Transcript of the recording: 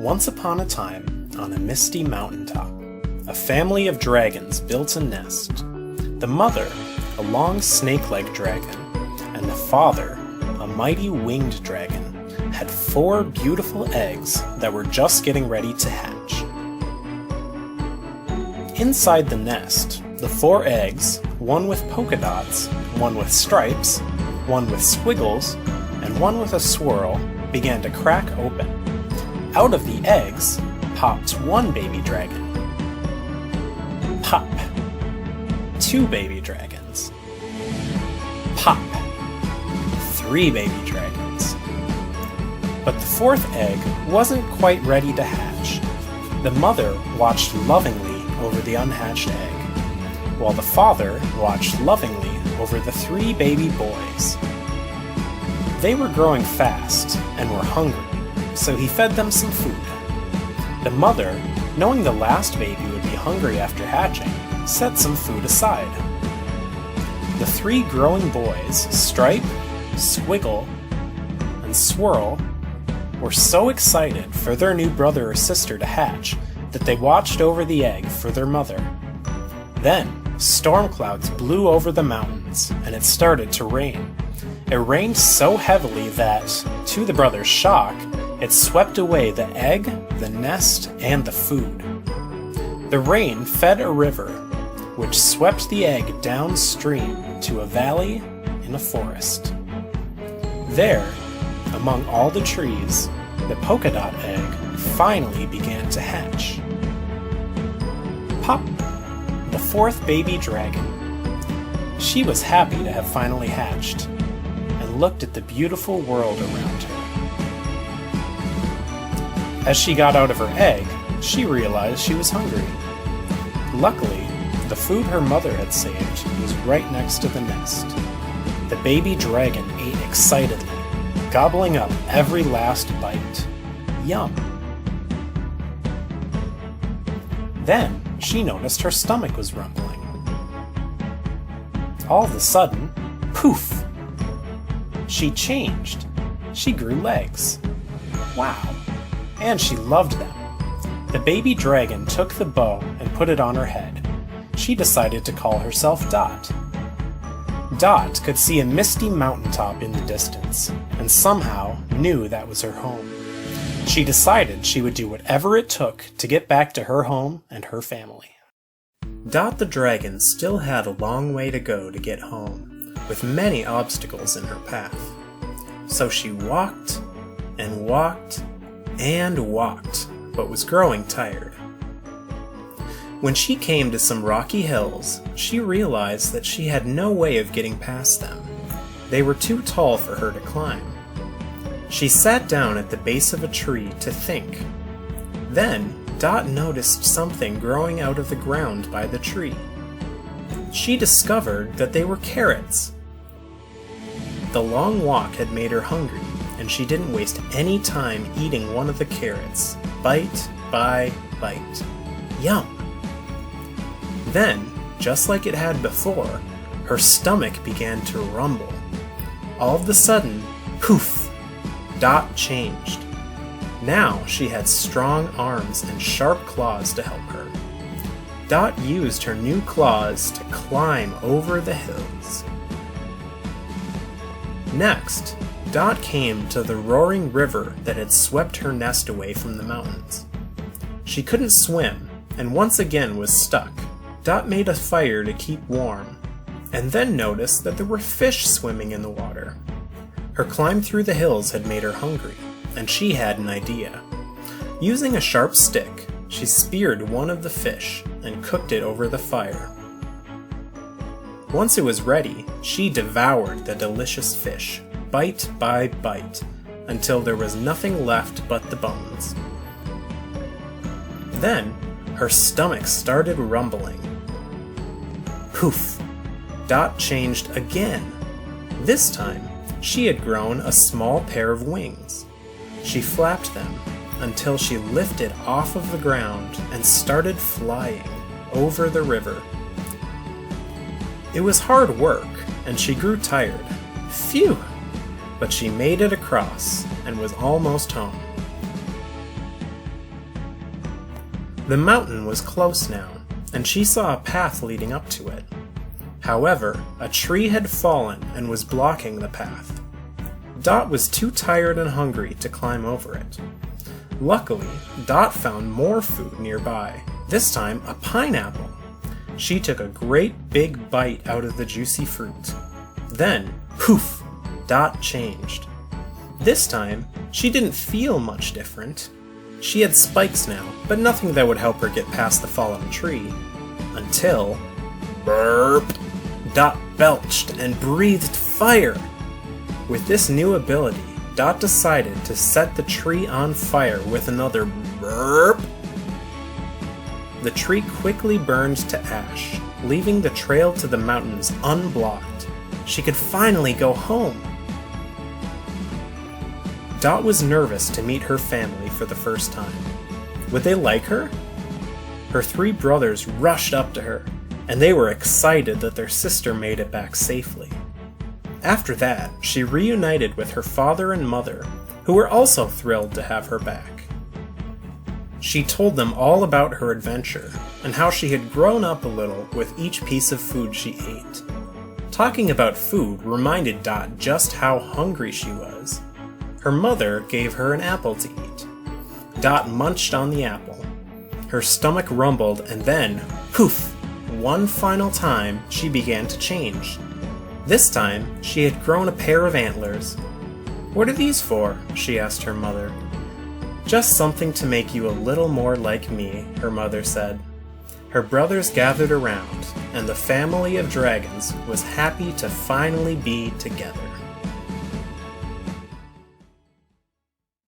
Once upon a time, on a misty mountaintop, a family of dragons built a nest. The mother, a long snake-like dragon, and the father, a mighty winged dragon, had 4 beautiful eggs that were just getting ready to hatch. Inside the nest, the 4 eggs, one with polka dots, one with stripes, one with squiggles, and one with a swirl, began to crack open. Out of the eggs popped 1 baby dragon. Pop. 2 baby dragons. Pop. 3 baby dragons. But the 4th egg wasn't quite ready to hatch. The mother watched lovingly over the unhatched egg, while the father watched lovingly over the 3 baby boys. They were growing fast and were hungry, so he fed them some food. The mother, knowing the last baby would be hungry after hatching, set some food aside. The 3 growing boys, Stripe, Squiggle, and Swirl, were so excited for their new brother or sister to hatch that they watched over the egg for their mother. Then, storm clouds blew over the mountains, and it started to rain. It rained so heavily that, to the brothers' shock, it swept away the egg, the nest, and the food. The rain fed a river, which swept the egg downstream to a valley in a forest. There, among all the trees, the polka dot egg finally began to hatch. Pop! The 4th baby dragon. She was happy to have finally hatched, and looked at the beautiful world around her. As she got out of her egg, she realized she was hungry. Luckily, the food her mother had saved was right next to the nest. The baby dragon ate excitedly, gobbling up every last bite. Yum! Then she noticed her stomach was rumbling. All of a sudden, poof! She changed. She grew legs. Wow! And she loved them. The baby dragon took the bow and put it on her head. She decided to call herself Dot. Dot could see a misty mountaintop in the distance, and somehow knew that was her home. She decided she would do whatever it took to get back to her home and her family. Dot the dragon still had a long way to go to get home, with many obstacles in her path. So she walked and walked and walked, but was growing tired. When she came to some rocky hills, she realized that she had no way of getting past them. They were too tall for her to climb. She sat down at the base of a tree to think. Then, Dot noticed something growing out of the ground by the tree. She discovered that they were carrots. The long walk had made her hungry, and she didn't waste any time eating one of the carrots, bite by bite. Yum! Then, just like it had before, her stomach began to rumble. All of a sudden, poof! Dot changed. Now she had strong arms and sharp claws to help her. Dot used her new claws to climb over the hills. Next, Dot came to the roaring river that had swept her nest away from the mountains. She couldn't swim, and once again was stuck. Dot made a fire to keep warm, and then noticed that there were fish swimming in the water. Her climb through the hills had made her hungry, and she had an idea. Using a sharp stick, she speared one of the fish and cooked it over the fire. Once it was ready, she devoured the delicious fish, bite by bite, until there was nothing left but the bones. Then, her stomach started rumbling. Poof! Dot changed again. This time, she had grown a small pair of wings. She flapped them until she lifted off of the ground and started flying over the river. It was hard work, and she grew tired. Phew! But she made it across and was almost home. The mountain was close now, and she saw a path leading up to it. However, a tree had fallen and was blocking the path. Dot was too tired and hungry to climb over it. Luckily, Dot found more food nearby, this time a pineapple. She took a great big bite out of the juicy fruit. Then, poof, Dot changed. This time, she didn't feel much different. She had spikes now, but nothing that would help her get past the fallen tree. Until... burp! Dot belched and breathed fire! With this new ability, Dot decided to set the tree on fire with another burp. The tree quickly burned to ash, leaving the trail to the mountains unblocked. She could finally go home! Dot was nervous to meet her family for the first time. Would they like her? Her 3 brothers rushed up to her, and they were excited that their sister made it back safely. After that, she reunited with her father and mother, who were also thrilled to have her back. She told them all about her adventure, and how she had grown up a little with each piece of food she ate. Talking about food reminded Dot just how hungry she was. Her mother gave her an apple to eat. Dot munched on the apple. Her stomach rumbled, and then, poof! One final time, she began to change. This time, she had grown a pair of antlers. "What are these for?" she asked her mother. "Just something to make you a little more like me," her mother said. Her brothers gathered around, and the family of dragons was happy to finally be together.